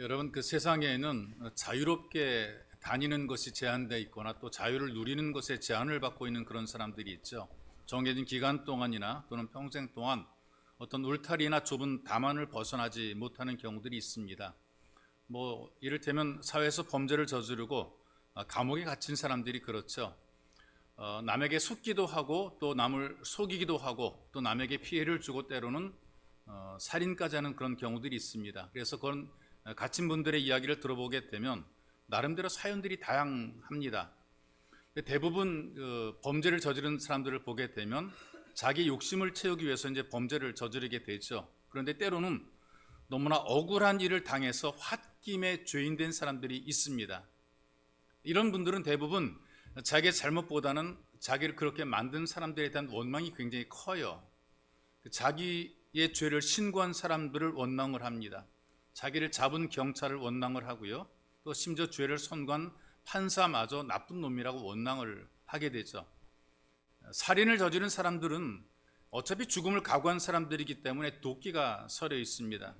여러분, 그 세상에는 자유롭게 다니는 것이 제한되어 있거나 또 자유를 누리는 것에 제한을 받고 있는 그런 사람들이 있죠. 정해진 기간 동안이나 또는 평생 동안 어떤 울타리나 좁은 다만을 벗어나지 못하는 경우들이 있습니다. 이를테면 사회에서 범죄를 저지르고 감옥에 갇힌 사람들이 그렇죠. 남에게 속기도 하고 또 남을 속이기도 하고 또 남에게 피해를 주고 때로는 살인까지 하는 그런 경우들이 있습니다. 그래서 그런 갇힌 분들의 이야기를 들어보게 되면 나름대로 사연들이 다양합니다. 대부분 범죄를 저지른 사람들을 보게 되면 자기 욕심을 채우기 위해서 이제 범죄를 저지르게 되죠. 그런데 때로는 너무나 억울한 일을 당해서 홧김에 죄인 된 사람들이 있습니다. 이런 분들은 대부분 자기의 잘못보다는 자기를 그렇게 만든 사람들에 대한 원망이 굉장히 커요. 자기의 죄를 신고한 사람들을 원망을 합니다. 자기를 잡은 경찰을 원망을 하고요. 또 심지어 죄를 선고한 판사마저 나쁜 놈이라고 원망을 하게 되죠. 살인을 저지른 사람들은 어차피 죽음을 각오한 사람들이기 때문에 도끼가 서려 있습니다.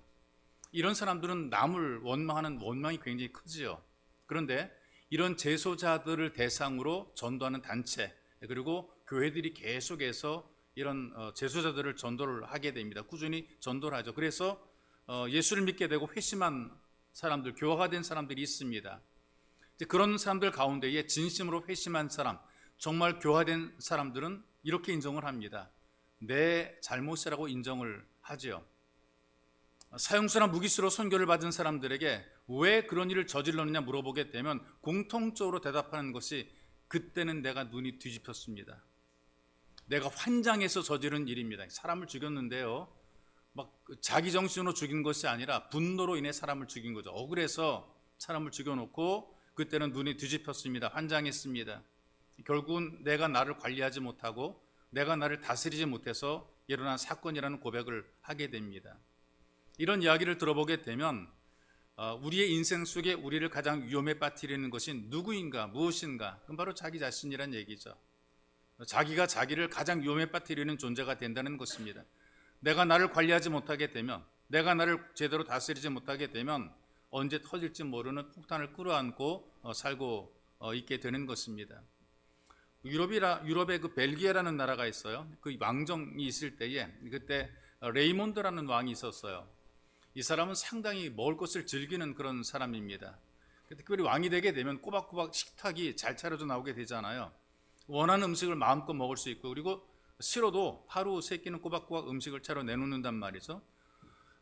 이런 사람들은 남을 원망하는 원망이 굉장히 크지요. 그런데 이런 재소자들을 대상으로 전도하는 단체 그리고 교회들이 계속해서 이런 재소자들을 전도를 하게 됩니다. 꾸준히 전도를 하죠. 그래서 예수를 믿게 되고 회심한 사람들, 교화가 된 사람들이 있습니다. 그런 사람들 가운데에 진심으로 회심한 사람, 정말 교화된 사람들은 이렇게 인정을 합니다. 내 잘못이라고 인정을 하지요. 사형수나 무기수로 선교를 받은 사람들에게 왜 그런 일을 저질렀느냐 물어보게 되면 공통적으로 대답하는 것이 그때는 내가 눈이 뒤집혔습니다. 내가 환장해서 저지른 일입니다. 사람을 죽였는데요. 자기 정신으로 죽인 것이 아니라 분노로 인해 사람을 죽인 거죠. 억울해서 사람을 죽여놓고 그때는 눈이 뒤집혔습니다. 환장했습니다. 결국은 내가 나를 관리하지 못하고 내가 나를 다스리지 못해서 일어난 사건이라는 고백을 하게 됩니다. 이런 이야기를 들어보게 되면 우리의 인생 속에 우리를 가장 위험에 빠뜨리는 것이 누구인가 무엇인가, 그건 바로 자기 자신이란 얘기죠. 자기가 자기를 가장 위험에 빠뜨리는 존재가 된다는 것입니다. 내가 나를 관리하지 못하게 되면, 내가 나를 제대로 다스리지 못하게 되면 언제 터질지 모르는 폭탄을 끌어안고 살고 있게 되는 것입니다. 유럽의 그 벨기에라는 나라가 있어요. 그 왕정이 있을 때에 그때 레이몬드라는 왕이 있었어요. 이 사람은 상당히 먹을 것을 즐기는 그런 사람입니다. 특별히 왕이 되게 되면 꼬박꼬박 식탁이 잘 차려져 나오게 되잖아요. 원하는 음식을 마음껏 먹을 수 있고, 그리고 싫어도 하루 세 끼는 꼬박꼬박 음식을 차려 내놓는단 말이죠.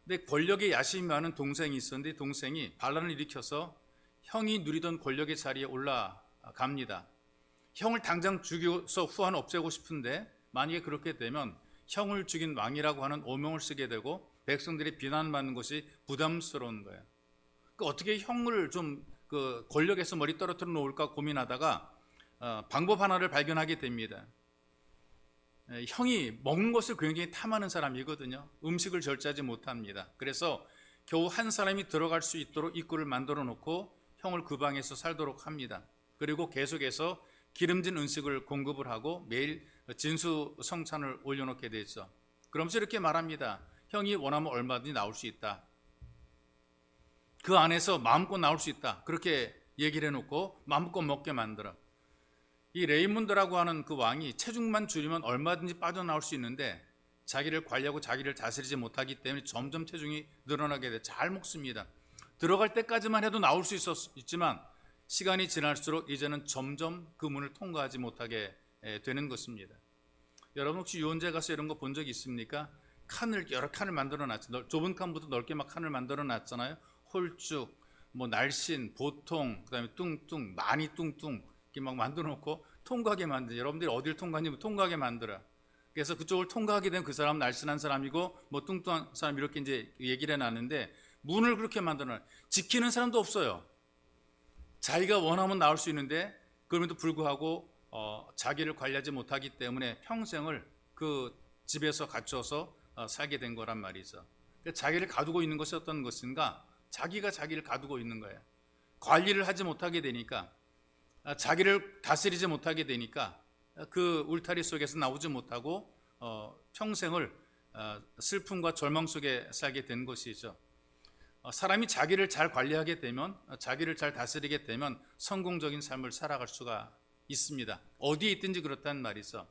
근데 권력에 야심이 많은 동생이 있었는데 동생이 반란을 일으켜서 형이 누리던 권력의 자리에 올라갑니다. 형을 당장 죽여서 후한 없애고 싶은데 만약에 그렇게 되면 형을 죽인 왕이라고 하는 오명을 쓰게 되고 백성들이 비난받는 것이 부담스러운 거예요. 어떻게 형을 좀 권력에서 머리 떨어뜨려 놓을까 고민하다가 방법 하나를 발견하게 됩니다. 형이 먹는 것을 굉장히 탐하는 사람이거든요. 음식을 절제하지 못합니다. 그래서 겨우 한 사람이 들어갈 수 있도록 입구를 만들어 놓고 형을 그 방에서 살도록 합니다. 그리고 계속해서 기름진 음식을 공급을 하고 매일 진수성찬을 올려놓게 되죠. 그러면서 이렇게 말합니다. 형이 원하면 얼마든지 나올 수 있다. 그 안에서 마음껏 나올 수 있다. 그렇게 얘기를 해놓고 마음껏 먹게 만들어. 이 레이몬드라고 하는 그 왕이 체중만 줄이면 얼마든지 빠져나올 수 있는데 자기를 관리하고 자기를 다스리지 못하기 때문에 점점 체중이 늘어나게 돼. 잘 먹습니다. 들어갈 때까지만 해도 나올 수 있지만 시간이 지날수록 이제는 점점 그 문을 통과하지 못하게 되는 것입니다. 여러분 혹시 유원재 가서 이런 거 본 적 있습니까? 여러 칸을 만들어 놨죠. 좁은 칸부터 넓게 막 칸을 만들어 놨잖아요. 홀쭉, 날씬, 보통, 그다음에 뚱뚱, 많이 뚱뚱 이렇게 막 만들어 놓고 통과하게 만들어. 여러분들이 어딜 통과하냐면 통과하게 만들어. 그래서 그쪽을 통과하게 된 그 사람은 날씬한 사람이고 뚱뚱한 사람 이렇게 이제 얘기를 해놨는데 문을 그렇게 만들어 놔요. 지키는 사람도 없어요. 자기가 원하면 나올 수 있는데 그럼에도 불구하고 자기를 관리하지 못하기 때문에 평생을 그 집에서 갇혀서 살게 된 거란 말이죠. 자기를 가두고 있는 것이 어떤 것인가? 자기가 자기를 가두고 있는 거예요. 관리를 하지 못하게 되니까, 자기를 다스리지 못하게 되니까 그 울타리 속에서 나오지 못하고 평생을 슬픔과 절망 속에 살게 된 것이죠. 사람이 자기를 잘 관리하게 되면, 자기를 잘 다스리게 되면 성공적인 삶을 살아갈 수가 있습니다. 어디에 있든지 그렇다는 말이죠.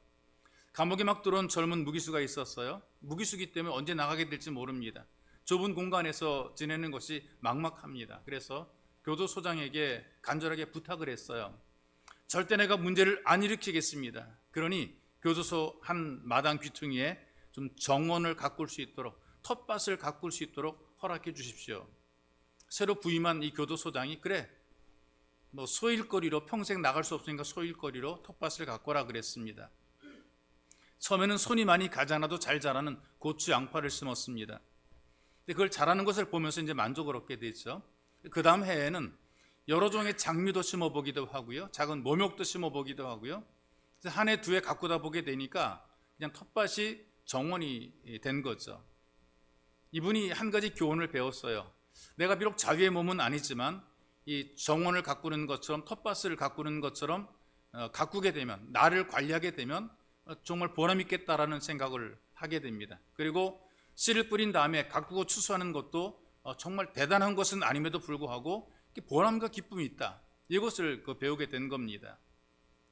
감옥에 막 들어온 젊은 무기수가 있었어요. 무기수기 때문에 언제 나가게 될지 모릅니다. 좁은 공간에서 지내는 것이 막막합니다. 그래서 교도소장에게 간절하게 부탁을 했어요. 절대 내가 문제를 안 일으키겠습니다. 그러니 교도소 한 마당 귀퉁이에 좀 정원을 가꿀 수 있도록, 텃밭을 가꿀 수 있도록 허락해 주십시오. 새로 부임한 이 교도소장이 그래, 뭐 소일거리로, 평생 나갈 수 없으니까 소일거리로 텃밭을 가꿔라 그랬습니다. 처음에는 손이 많이 가지 않아도 잘 자라는 고추, 양파를 심었습니다. 근데 그걸 자라는 것을 보면서 이제 만족을 얻게 됐죠. 그 다음 해에는 여러 종의 장미도 심어보기도 하고요, 작은 모욕도 심어보기도 하고요. 한 해, 두 해 가꾸다 보게 되니까 그냥 텃밭이 정원이 된 거죠. 이분이 한 가지 교훈을 배웠어요. 내가 비록 자유의 몸은 아니지만 이 정원을 가꾸는 것처럼, 텃밭을 가꾸는 것처럼 가꾸게 되면, 나를 관리하게 되면 정말 보람 있겠다라는 생각을 하게 됩니다. 그리고 씨를 뿌린 다음에 가꾸고 추수하는 것도 정말 대단한 것은 아님에도 불구하고 보람과 기쁨이 있다, 이것을 배우게 된 겁니다.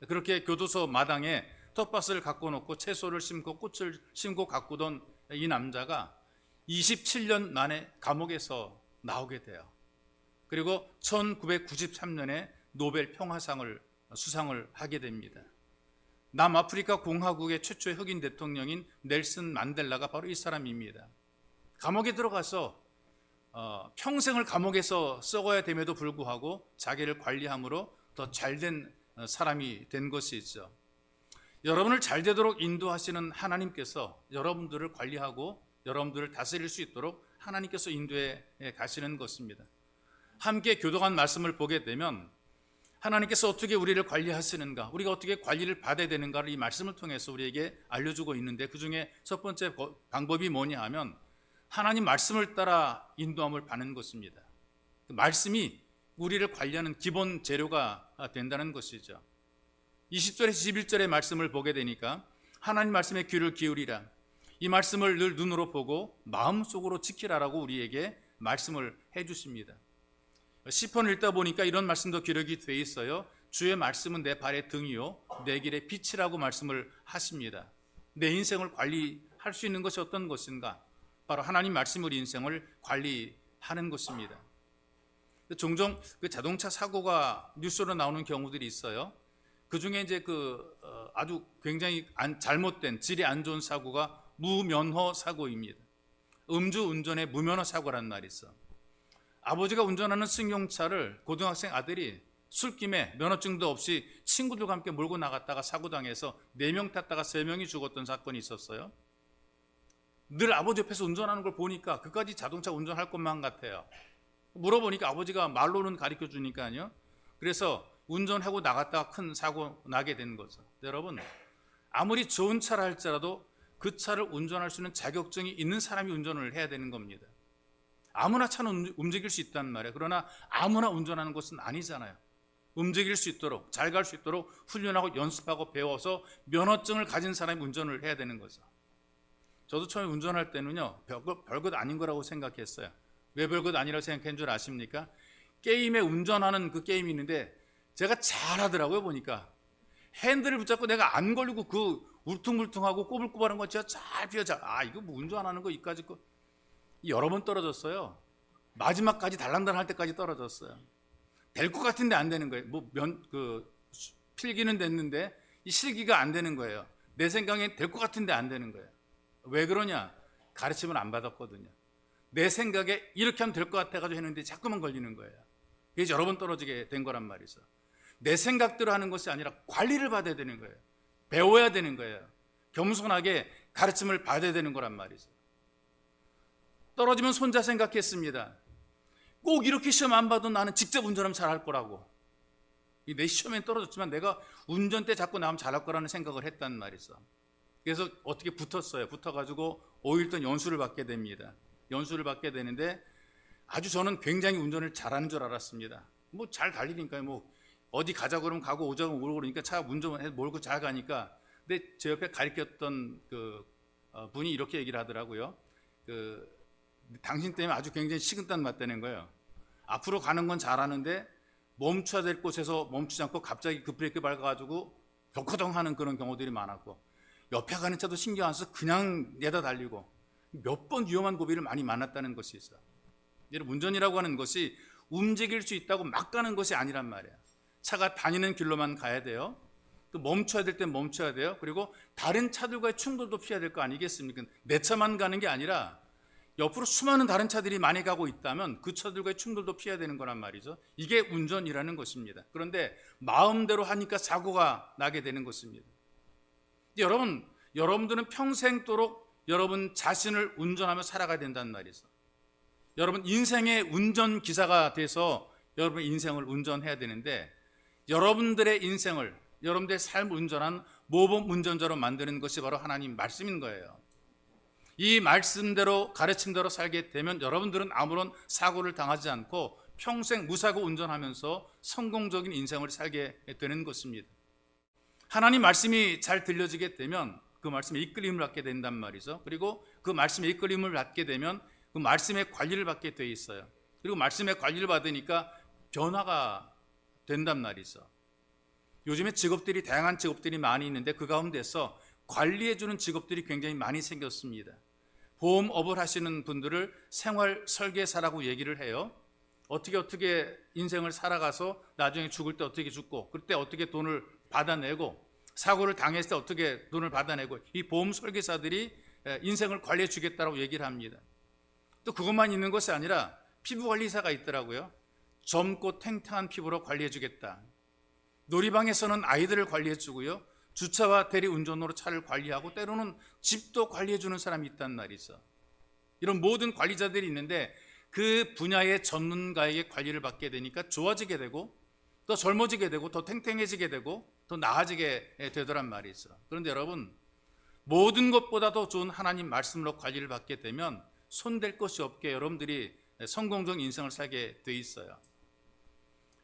그렇게 교도소 마당에 텃밭을 가꿔 놓고 채소를 심고 꽃을 심고 가꾸던 이 남자가 27년 만에 감옥에서 나오게 돼요. 그리고 1993년에 노벨 평화상을 수상을 하게 됩니다. 남아프리카 공화국의 최초의 흑인 대통령인 넬슨 만델라가 바로 이 사람입니다. 감옥에 들어가서 평생을 감옥에서 썩어야 됨에도 불구하고 자기를 관리함으로 더 잘된 사람이 된 것이죠. 여러분을 잘 되도록 인도하시는 하나님께서 여러분들을 관리하고 여러분들을 다스릴 수 있도록 하나님께서 인도해 가시는 것입니다. 함께 교도관 말씀을 보게 되면 하나님께서 어떻게 우리를 관리하시는가, 우리가 어떻게 관리를 받아야 되는가를 이 말씀을 통해서 우리에게 알려주고 있는데, 그 중에 첫 번째 방법이 뭐냐 하면 하나님 말씀을 따라 인도함을 받는 것입니다. 그 말씀이 우리를 관리하는 기본 재료가 된다는 것이죠. 20절에서 21절의 말씀을 보게 되니까 하나님 말씀에 귀를 기울이라, 이 말씀을 늘 눈으로 보고 마음속으로 지키라라고 우리에게 말씀을 해주십니다. 시편 읽다 보니까 이런 말씀도 기록이 돼 있어요. 주의 말씀은 내 발의 등이요 내 길의 빛이라고 말씀을 하십니다. 내 인생을 관리할 수 있는 것이 어떤 것인가? 바로 하나님 말씀으로 인생을 관리하는 것입니다. 종종 그 자동차 사고가 뉴스로 나오는 경우들이 있어요. 그 중에 이제 아주 굉장히 잘못된, 질이 안 좋은 사고가 무면허 사고입니다. 음주 운전의 무면허 사고란 말이 있어. 아버지가 운전하는 승용차를 고등학생 아들이 술김에 면허증도 없이 친구들과 함께 몰고 나갔다가 사고당해서 4명 탔다가 3명이 죽었던 사건이 있었어요. 늘 아버지 옆에서 운전하는 걸 보니까 그까지 자동차 운전할 것만 같아요. 물어보니까 아버지가 말로는 가르쳐 주니까요. 그래서 운전하고 나갔다가 큰 사고 나게 된 거죠. 여러분, 아무리 좋은 차를 할지라도 그 차를 운전할 수 있는 자격증이 있는 사람이 운전을 해야 되는 겁니다. 아무나 차는 움직일 수 있단 말이에요. 그러나 아무나 운전하는 것은 아니잖아요. 움직일 수 있도록, 잘 갈 수 있도록 훈련하고 연습하고 배워서 면허증을 가진 사람이 운전을 해야 되는 거죠. 저도 처음에 운전할 때는요, 별것 아닌 거라고 생각했어요. 왜 별것 아니라고 생각한 줄 아십니까? 게임에 운전하는 그 게임이 있는데 제가 잘하더라고요. 보니까 핸들을 붙잡고 내가 안 걸리고 그 울퉁불퉁하고 꼬불꼬불한 거 제가 잘 피하자. 이거 뭐 운전하는 거 이까지 거 여러 번 떨어졌어요. 마지막까지 달랑달랑 할 때까지 떨어졌어요. 될 것 같은데 안 되는 거예요. 필기는 됐는데 이 실기가 안 되는 거예요. 내 생각엔 될 것 같은데 안 되는 거예요. 왜 그러냐? 가르침을 안 받았거든요. 내 생각에 이렇게 하면 될 것 같아가지고 했는데 자꾸만 걸리는 거예요. 그래서 여러 번 떨어지게 된 거란 말이죠. 내 생각대로 하는 것이 아니라 관리를 받아야 되는 거예요. 배워야 되는 거예요. 겸손하게 가르침을 받아야 되는 거란 말이죠. 떨어지면 손자 생각했습니다. 꼭 이렇게 시험 안 봐도 나는 직접 운전하면 잘할 거라고. 내 시험엔 떨어졌지만 내가 운전대 잡고 나오면 잘할 거라는 생각을 했단 말이죠. 그래서 어떻게 붙었어요. 붙어가지고 5일 동안 연수를 받게 됩니다. 연수를 받게 되는데 아주 저는 굉장히 운전을 잘하는 줄 알았습니다. 뭐 잘 달리니까 뭐 어디 가자 그러면 가고 오자 그러면 오고 그러니까 차 운전해 몰고 잘 가니까. 근데 제 옆에 가르쳤던 그 분이 이렇게 얘기를 하더라고요. 당신 때문에 아주 굉장히 식은땀 났다는 거예요. 앞으로 가는 건 잘하는데 멈춰야 될 곳에서 멈추지 않고 갑자기 급브레이크 밟아가지고 벽허덩 하는 그런 경우들이 많았고, 옆에 가는 차도 신경 안 써서 그냥 내다 달리고 몇 번 위험한 고비를 많이 만났다는 것이 있어요. 여러분, 운전이라고 하는 것이 움직일 수 있다고 막 가는 것이 아니란 말이에요. 차가 다니는 길로만 가야 돼요. 또 멈춰야 될 땐 멈춰야 돼요. 그리고 다른 차들과의 충돌도 피해야 될 거 아니겠습니까? 내 차만 가는 게 아니라 옆으로 수많은 다른 차들이 많이 가고 있다면 그 차들과의 충돌도 피해야 되는 거란 말이죠. 이게 운전이라는 것입니다. 그런데 마음대로 하니까 사고가 나게 되는 것입니다. 여러분들은 평생도록 여러분 자신을 운전하며 살아가야 된다는 말이죠. 여러분 인생의 운전기사가 돼서 여러분의 인생을 운전해야 되는데, 여러분들의 인생을, 여러분들의 삶을 운전한 모범 운전자로 만드는 것이 바로 하나님 말씀인 거예요. 이 말씀대로, 가르침대로 살게 되면 여러분들은 아무런 사고를 당하지 않고 평생 무사고 운전하면서 성공적인 인생을 살게 되는 것입니다. 하나님 말씀이 잘 들려지게 되면 그 말씀에 이끌림을 받게 된단 말이죠. 그리고 그 말씀에 이끌림을 받게 되면 그 말씀의 관리를 받게 돼 있어요. 그리고 말씀의 관리를 받으니까 변화가 된단 말이죠. 요즘에 직업들이, 다양한 직업들이 많이 있는데 그 가운데서 관리해주는 직업들이 굉장히 많이 생겼습니다. 보험업을 하시는 분들을 생활 설계사라고 얘기를 해요. 어떻게 인생을 살아가서 나중에 죽을 때 어떻게 죽고, 그때 어떻게 돈을 받아내고, 사고를 당했을 때 어떻게 돈을 받아내고, 이 보험 설계사들이 인생을 관리해 주겠다고 얘기를 합니다. 또 그것만 있는 것이 아니라 피부관리사가 있더라고요. 젊고 탱탱한 피부로 관리해 주겠다. 놀이방에서는 아이들을 관리해 주고요, 주차와 대리운전으로 차를 관리하고 때로는 집도 관리해 주는 사람이 있단 말이죠. 이런 모든 관리자들이 있는데 그 분야의 전문가에게 관리를 받게 되니까 좋아지게 되고, 더 젊어지게 되고, 더 탱탱해지게 되고, 더 나아지게 되더란 말이죠. 그런데 여러분, 모든 것보다 더 좋은 하나님 말씀으로 관리를 받게 되면 손댈 것이 없게 여러분들이 성공적인 인생을 살게 돼 있어요.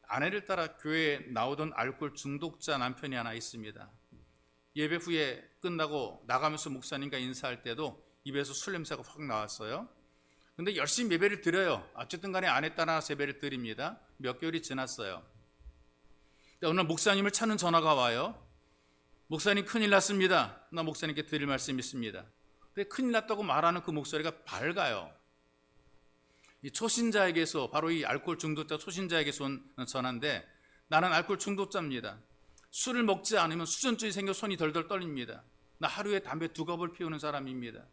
아내를 따라 교회에 나오던 알코올 중독자 남편이 하나 있습니다. 예배 후에 끝나고 나가면서 목사님과 인사할 때도 입에서 술 냄새가 확 나왔어요. 근데 열심히 예배를 드려요. 어쨌든 간에 아내 따라 예배를 드립니다. 몇 개월이 지났어요. 어느 날 목사님을 찾는 전화가 와요. 목사님, 큰일 났습니다. 나 목사님께 드릴 말씀이 있습니다. 근데 큰일 났다고 말하는 그 목소리가 밝아요. 이 초신자에게서, 바로 이 알코올 중독자 초신자에게서 온 전화인데, 나는 알코올 중독자입니다. 술을 먹지 않으면 수전증이 생겨 손이 덜덜 떨립니다. 나 하루에 담배 2갑을 피우는 사람입니다.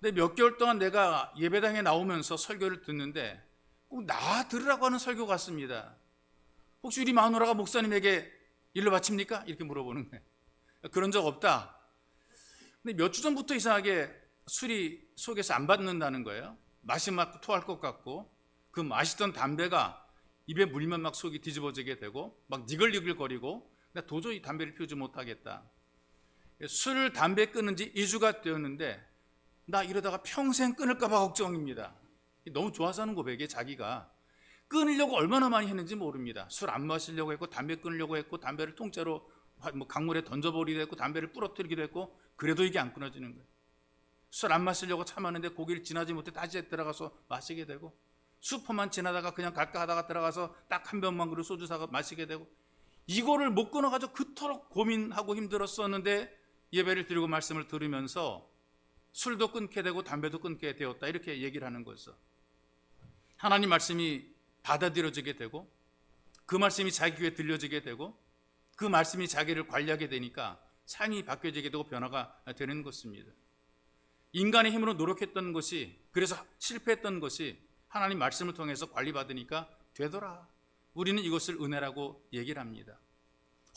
근데 몇 개월 동안 내가 예배당에 나오면서 설교를 듣는데 꼭 나 들으라고 하는 설교 같습니다. 혹시 우리 마누라가 목사님에게 일러 바칩니까? 이렇게 물어보는 거예요. 그런 적 없다. 근데 몇 주 전부터 이상하게 술이 속에서 안 받는다는 거예요. 마시면 토할 것 같고, 그 마시던 담배가 입에 물면 막 속이 뒤집어지게 되고 막 니글니글거리고, 나 도저히 담배를 피우지 못하겠다. 술, 담배 끊은 지 2주가 되었는데 나 이러다가 평생 끊을까 봐 걱정입니다. 너무 좋아서 하는 고백에 자기가 끊으려고 얼마나 많이 했는지 모릅니다. 술 안 마시려고 했고, 담배 끊으려고 했고, 담배를 통째로 강물에 던져버리기도 했고, 담배를 부러뜨리기도 했고, 그래도 이게 안 끊어지는 거예요. 술 안 마시려고 참았는데 고기를 지나지 못해 다시 들어가서 마시게 되고, 슈퍼만 지나다가 그냥 갈까 하다가 들어가서 딱 한 병만 그리고 소주 사가 마시게 되고, 이거를 못 끊어가지고 그토록 고민하고 힘들었었는데 예배를 드리고 말씀을 들으면서 술도 끊게 되고 담배도 끊게 되었다, 이렇게 얘기를 하는 거죠. 하나님 말씀이 받아들여지게 되고, 그 말씀이 자기 귀에 들려지게 되고, 그 말씀이 자기를 관리하게 되니까 삶이 바뀌어지게 되고 변화가 되는 것입니다. 인간의 힘으로 노력했던 것이, 그래서 실패했던 것이 하나님 말씀을 통해서 관리받으니까 되더라. 우리는 이것을 은혜라고 얘기를 합니다.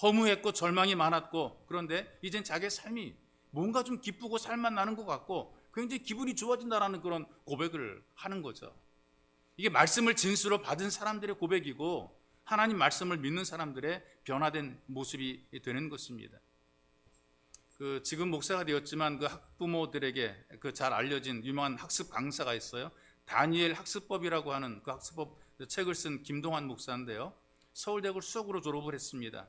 허무했고 절망이 많았고, 그런데 이젠 자기의 삶이 뭔가 좀 기쁘고 살만 나는 것 같고 굉장히 기분이 좋아진다라는 그런 고백을 하는 거죠. 이게 말씀을 진수로 받은 사람들의 고백이고, 하나님 말씀을 믿는 사람들의 변화된 모습이 되는 것입니다. 지금 목사가 되었지만 그 학부모들에게 그 잘 알려진 유명한 학습 강사가 있어요. 다니엘 학습법이라고 하는 그 학습법 책을 쓴 김동환 목사인데요. 서울대학을 수석으로 졸업을 했습니다.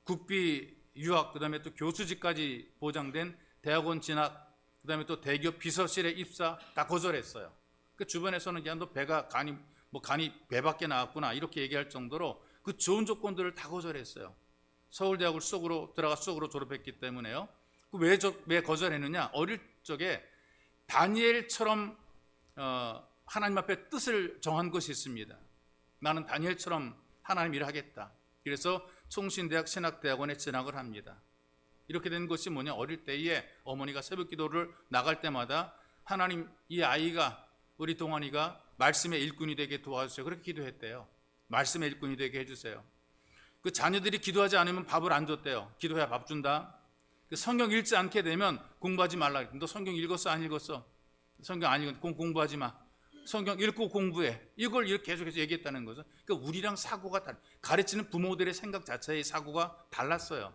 국비, 유학, 그다음에 또 교수직까지 보장된 대학원 진학, 그다음에 또 대기업 비서실에 입사 다 거절했어요. 그 주변에서는 야, 너 배가 간이 배밖에 나왔구나 이렇게 얘기할 정도로 그 좋은 조건들을 다 거절했어요. 서울대학을 쏙으로 들어가 쏙으로 졸업했기 때문에요. 왜 거절했느냐? 어릴 적에 다니엘처럼 하나님 앞에 뜻을 정한 것이 있습니다. 나는 다니엘처럼 하나님 일을 하겠다. 그래서 총신대학 신학대학원에 진학을 합니다. 이렇게 된 것이 뭐냐? 어릴 때에 어머니가 새벽 기도를 나갈 때마다 하나님 이 아이가 우리 동환이가 말씀의 일꾼이 되게 도와주세요. 그렇게 기도했대요. 말씀의 일꾼이 되게 해주세요. 그 자녀들이 기도하지 않으면 밥을 안 줬대요. 기도해야 밥 준다. 그 성경 읽지 않게 되면 공부하지 말라. 너 성경 읽었어? 안 읽었어? 성경 안 읽었어? 공부하지 마. 성경 읽고 공부해. 이걸 이렇게 계속해서 얘기했다는 거죠. 그러니까 우리랑 사고가 가르치는 부모들의 생각 자체의 사고가 달랐어요.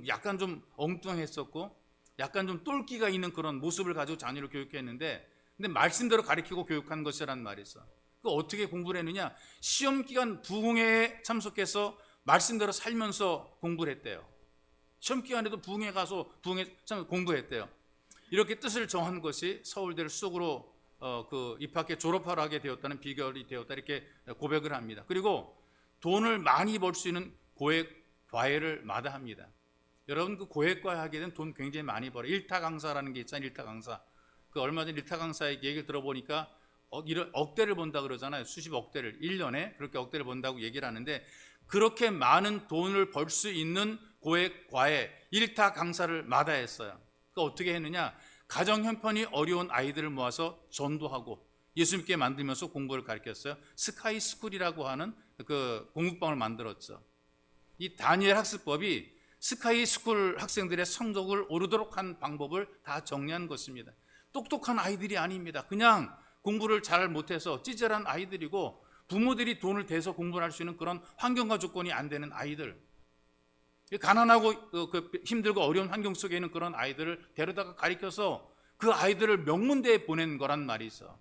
약간 좀 엉뚱했었고 약간 좀 똘끼가 있는 그런 모습을 가지고 자녀를 교육했는데 근데 말씀대로 가르치고 교육한 것이란 말이 있어. 그 어떻게 공부를 했느냐? 시험 기간 부흥회에 참석해서 말씀대로 살면서 공부를 했대요. 시험 기간에도 부흥회 가서 공부했대요. 이렇게 뜻을 정한 것이 서울대를 쑥으로 입학해 졸업하러 하게 되었다는 비결이 되었다 이렇게 고백을 합니다. 그리고 돈을 많이 벌 수 있는 고액 과외를 마다합니다. 여러분 그 고액 과외 하게 되면 돈 굉장히 많이 벌어요. 일타 강사라는 게 있잖아요. 일타 강사. 그 얼마 전에 일타 강사의 얘기를 들어보니까 이런 억대를 번다 그러잖아요. 수십억 대를 1년에 그렇게 억대를 번다고 얘기를 하는데 그렇게 많은 돈을 벌 수 있는 고액 과외 일타 강사를 마다했어요. 그 어떻게 했느냐? 가정 형편이 어려운 아이들을 모아서 전도하고 예수 믿게 만들면서 공부를 가르쳤어요. 스카이 스쿨이라고 하는 그 공부방을 만들었죠. 이 다니엘 학습법이 스카이 스쿨 학생들의 성적을 오르도록 한 방법을 다 정리한 것입니다. 똑똑한 아이들이 아닙니다. 그냥 공부를 잘 못해서 찌질한 아이들이고 부모들이 돈을 대서 공부를 할 수 있는 그런 환경과 조건이 안 되는 아이들, 가난하고 힘들고 어려운 환경 속에 있는 그런 아이들을 데려다가 가르쳐서 그 아이들을 명문대에 보낸 거란 말이 있어.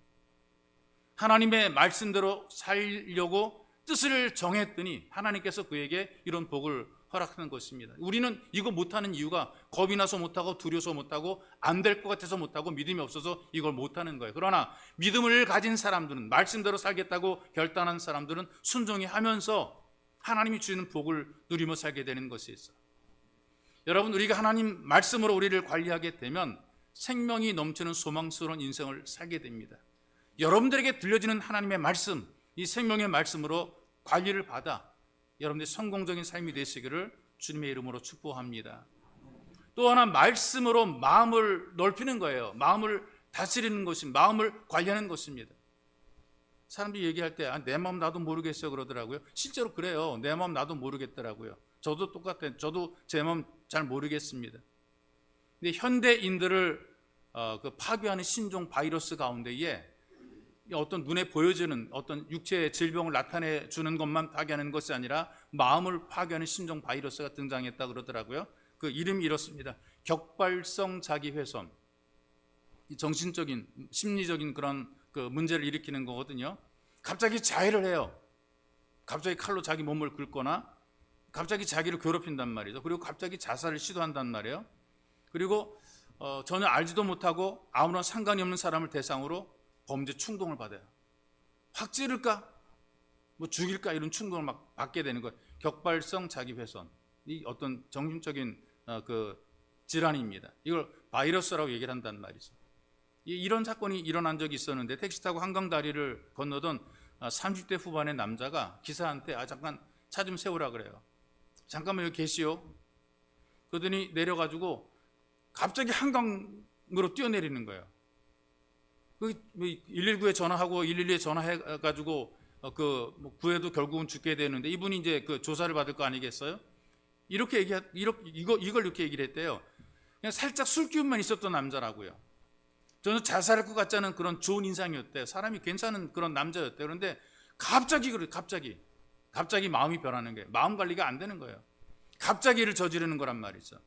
하나님의 말씀대로 살려고 뜻을 정했더니 하나님께서 그에게 이런 복을 허락하는 것입니다. 우리는 이거 못하는 이유가 겁이 나서 못하고 두려워서 못하고 안 될 것 같아서 못하고 믿음이 없어서 이걸 못하는 거예요. 그러나 믿음을 가진 사람들은 말씀대로 살겠다고 결단한 사람들은 순종히 하면서 하나님이 주시는 복을 누리며 살게 되는 것이 있어요. 여러분 우리가 하나님 말씀으로 우리를 관리하게 되면 생명이 넘치는 소망스러운 인생을 살게 됩니다. 여러분들에게 들려지는 하나님의 말씀, 이 생명의 말씀으로 관리를 받아 여러분들이 성공적인 삶이 되시기를 주님의 이름으로 축복합니다. 또 하나 말씀으로 마음을 넓히는 거예요. 마음을 다스리는 것이 마음을 관리하는 것입니다. 사람들이 얘기할 때 내 마음 나도 모르겠어요 그러더라고요. 실제로 그래요. 내 마음 나도 모르겠더라고요. 저도 똑같아요. 저도 제 마음 잘 모르겠습니다. 근데 현대인들을 파괴하는 신종 바이러스 가운데에 어떤 눈에 보여지는 어떤 육체의 질병을 나타내 주는 것만 파괴하는 것이 아니라 마음을 파괴하는 신종 바이러스가 등장했다 그러더라고요. 그 이름이 이렇습니다. 격발성 자기훼손. 정신적인 심리적인 그런 그 문제를 일으키는 거거든요. 갑자기 자해를 해요. 갑자기 칼로 자기 몸을 긁거나 갑자기 자기를 괴롭힌단 말이죠. 그리고 갑자기 자살을 시도한단 말이에요. 그리고 전혀 알지도 못하고 아무런 상관이 없는 사람을 대상으로 범죄 충동을 받아요. 확 찌를까? 죽일까? 이런 충동을 막 받게 되는 거예요. 격발성 자기훼손. 이 어떤 정신적인 그 질환입니다. 이걸 바이러스라고 얘기를 한단 말이죠. 이런 사건이 일어난 적이 있었는데 택시 타고 한강 다리를 건너던 30대 후반의 남자가 기사한테 잠깐 차 좀 세우라 그래요. 잠깐만 여기 계시오. 그러더니 내려가지고 갑자기 한강으로 뛰어내리는 거예요. 119에 전화하고 112에 전화해가지고 구해도 결국은 죽게 되는데 이분이 이제 그 조사를 받을 거 아니겠어요? 이걸 이렇게 얘기를 했대요. 그냥 살짝 술 기운만 있었던 남자라고요. 저는 자살할 것 같지 않은 그런 좋은 인상이었대요. 사람이 괜찮은 그런 남자였대요. 그런데 갑자기 마음이 변하는 거예요. 마음 관리가 안 되는 거예요. 갑자기 일을 저지르는 거란 말이죠.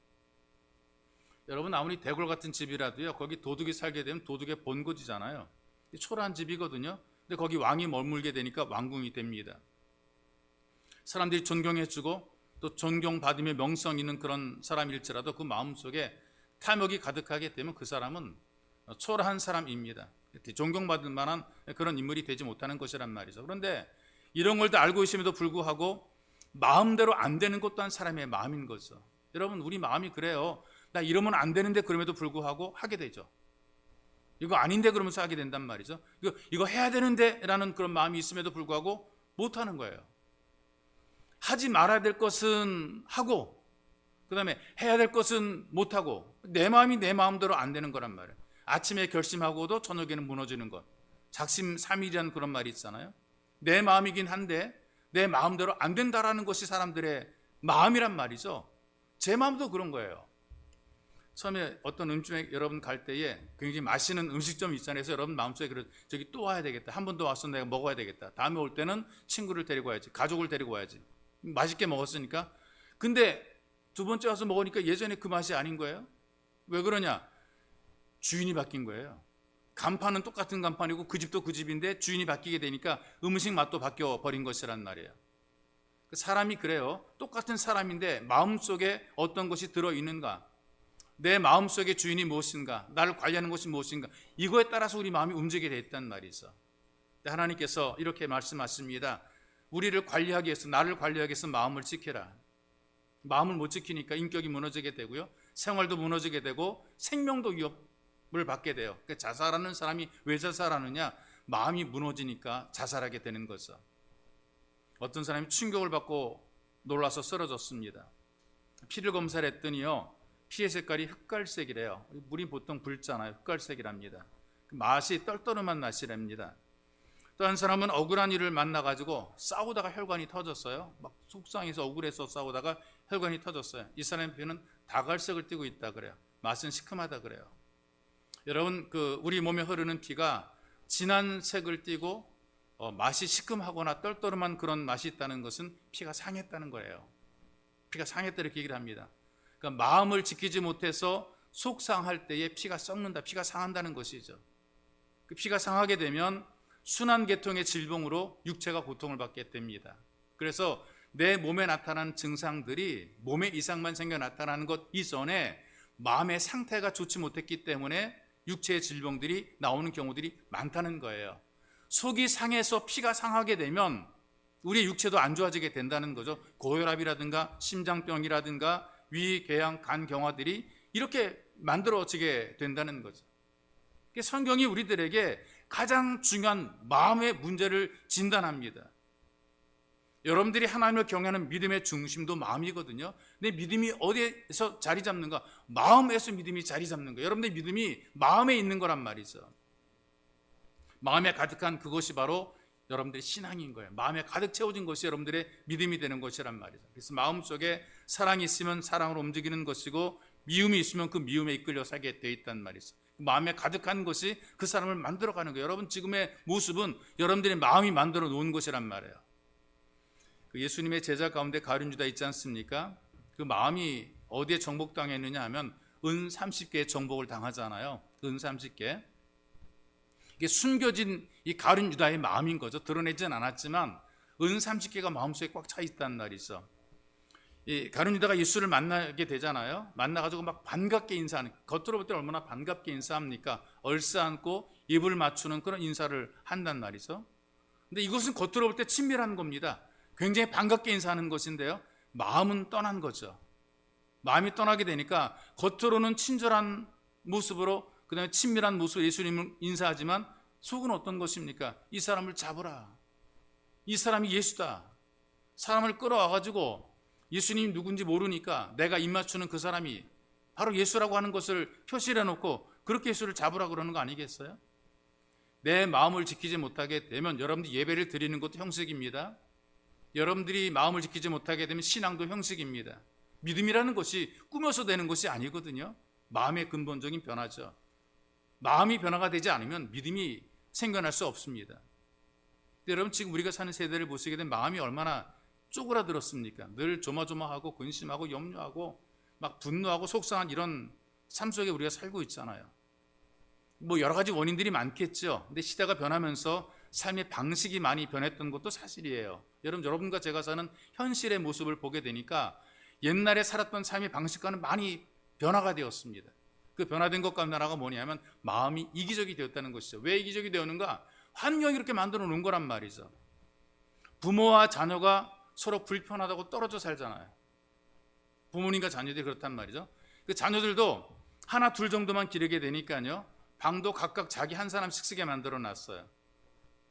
여러분 아무리 대궐 같은 집이라도요. 거기 도둑이 살게 되면 도둑의 본거지잖아요. 초라한 집이거든요. 근데 거기 왕이 머물게 되니까 왕궁이 됩니다. 사람들이 존경해주고 또 존경받으며 명성 있는 그런 사람일지라도 그 마음속에 탐욕이 가득하게 되면 그 사람은 초라한 사람입니다. 존경받을 만한 그런 인물이 되지 못하는 것이란 말이죠. 그런데 이런 걸 다 알고 있음에도 불구하고 마음대로 안 되는 것 또한 사람의 마음인 거죠. 여러분, 우리 마음이 그래요. 나 이러면 안 되는데 그럼에도 불구하고 하게 되죠. 이거 아닌데 그러면서 하게 된단 말이죠. 이거 해야 되는데 라는 그런 마음이 있음에도 불구하고 못하는 거예요. 하지 말아야 될 것은 하고, 그 다음에 해야 될 것은 못하고, 내 마음이 내 마음대로 안 되는 거란 말이에요. 아침에 결심하고도 저녁에는 무너지는 것. 작심삼일이라는 그런 말이 있잖아요. 내 마음이긴 한데 내 마음대로 안 된다라는 것이 사람들의 마음이란 말이죠. 제 마음도 그런 거예요. 처음에 어떤 음식점에 여러분 갈 때에 굉장히 맛있는 음식점이 있잖아요. 그래서 여러분 마음속에 저기 또 와야 되겠다. 한 번 더 와서 내가 먹어야 되겠다. 다음에 올 때는 친구를 데리고 와야지. 가족을 데리고 와야지. 맛있게 먹었으니까. 근데 두 번째 와서 먹으니까 예전에 그 맛이 아닌 거예요. 왜 그러냐? 주인이 바뀐 거예요. 간판은 똑같은 간판이고 그 집도 그 집인데 주인이 바뀌게 되니까 음식 맛도 바뀌어 버린 것이란 말이에요. 사람이 그래요. 똑같은 사람인데 마음속에 어떤 것이 들어있는가, 내 마음속의 주인이 무엇인가, 나를 관리하는 것이 무엇인가, 이거에 따라서 우리 마음이 움직이게 돼 있단 말이죠. 하나님께서 이렇게 말씀하십니다. 우리를 관리하기 위해서, 나를 관리하기 위해서 마음을 지켜라. 마음을 못 지키니까 인격이 무너지게 되고요, 생활도 무너지게 되고 생명도 위협을 받게 돼요. 그러니까 자살하는 사람이 왜 자살하느냐? 마음이 무너지니까 자살하게 되는 거죠. 어떤 사람이 충격을 받고 놀라서 쓰러졌습니다. 피를 검사를 했더니요, 피의 색깔이 흑갈색이래요. 물이 보통 붉잖아요. 흑갈색이랍니다. 맛이 떨떠름한 맛이랍니다. 또 한 사람은 억울한 일을 만나가지고 싸우다가 혈관이 터졌어요. 막 속상해서 억울해서 싸우다가 혈관이 터졌어요. 이 사람의 피는 다갈색을 띠고 있다 그래요. 맛은 시큼하다 그래요. 여러분, 우리 몸에 흐르는 피가 진한 색을 띠고 맛이 시큼하거나 떨떠름한 그런 맛이 있다는 것은 피가 상했다는 거예요. 피가 상했다 이렇게 얘기를 합니다. 그러니까 마음을 지키지 못해서 속상할 때에 피가 썩는다, 피가 상한다는 것이죠. 그 피가 상하게 되면 순환 계통의 질병으로 육체가 고통을 받게 됩니다. 그래서 내 몸에 나타나는 증상들이 몸에 이상만 생겨 나타나는 것 이전에 마음의 상태가 좋지 못했기 때문에 육체의 질병들이 나오는 경우들이 많다는 거예요. 속이 상해서 피가 상하게 되면 우리의 육체도 안 좋아지게 된다는 거죠. 고혈압이라든가 심장병이라든가 위, 궤양, 간 경화들이 이렇게 만들어지게 된다는 거죠. 성경이 우리들에게 가장 중요한 마음의 문제를 진단합니다. 여러분들이 하나님을 경외하는 믿음의 중심도 마음이거든요. 내 믿음이 어디에서 자리 잡는가? 마음에서 믿음이 자리 잡는 거예요. 여러분들의 믿음이 마음에 있는 거란 말이죠. 마음에 가득한 그것이 바로 여러분들의 신앙인 거예요. 마음에 가득 채워진 것이 여러분들의 믿음이 되는 것이란 말이죠. 그래서 마음속에 사랑이 있으면 사랑으로 움직이는 것이고 미움이 있으면 그 미움에 이끌려 살게 되어 있단 말이죠. 마음에 가득한 것이 그 사람을 만들어가는 거예요. 여러분 지금의 모습은 여러분들의 마음이 만들어 놓은 것이란 말이에요. 예수님의 제자 가운데 가룟 유다 있지 않습니까? 그 마음이 어디에 정복당했느냐 하면 은 30개의 정복을 당하잖아요. 은 30개. 이게 숨겨진 이 가룟 유다의 마음인 거죠. 드러내진 않았지만 은 30개가 마음속에 꽉 차 있단 말이죠. 이 가룟 유다가 예수를 만나게 되잖아요. 만나가지고 막 반갑게 인사하는, 겉으로 볼 때 얼마나 반갑게 인사합니까? 얼싸안고 입을 맞추는 그런 인사를 한단 말이죠. 근데 이것은 겉으로 볼 때 친밀한 겁니다. 굉장히 반갑게 인사하는 것인데요, 마음은 떠난 거죠. 마음이 떠나게 되니까 겉으로는 친절한 모습으로, 그 다음에 친밀한 모습으로 예수님을 인사하지만 속은 어떤 것입니까? 이 사람을 잡으라, 이 사람이 예수다. 사람을 끌어와가지고 예수님이 누군지 모르니까 내가 입 맞추는 그 사람이 바로 예수라고 하는 것을 표시해 놓고 그렇게 예수를 잡으라 그러는 거 아니겠어요? 내 마음을 지키지 못하게 되면 여러분들이 예배를 드리는 것도 형식입니다. 여러분들이 마음을 지키지 못하게 되면 신앙도 형식입니다. 믿음이라는 것이 꾸며서 되는 것이 아니거든요. 마음의 근본적인 변화죠. 마음이 변화가 되지 않으면 믿음이 생겨날 수 없습니다. 여러분 지금 우리가 사는 세대를 보시게 되면 마음이 얼마나 쪼그라들었습니까? 늘 조마조마하고 근심하고 염려하고 막 분노하고 속상한 이런 삶 속에 우리가 살고 있잖아요. 뭐 여러 가지 원인들이 많겠죠. 근데 시대가 변하면서 삶의 방식이 많이 변했던 것도 사실이에요. 여러분과 제가 사는 현실의 모습을 보게 되니까 옛날에 살았던 삶의 방식과는 많이 변화가 되었습니다. 그 변화된 것 가운데 하나가 뭐냐면 마음이 이기적이 되었다는 것이죠. 왜 이기적이 되었는가? 환경이 이렇게 만들어 놓은 거란 말이죠. 부모와 자녀가 서로 불편하다고 떨어져 살잖아요. 부모님과 자녀들이 그렇단 말이죠. 그 자녀들도 하나 둘 정도만 기르게 되니까요, 방도 각각 자기 한 사람씩 쓰게 만들어 놨어요.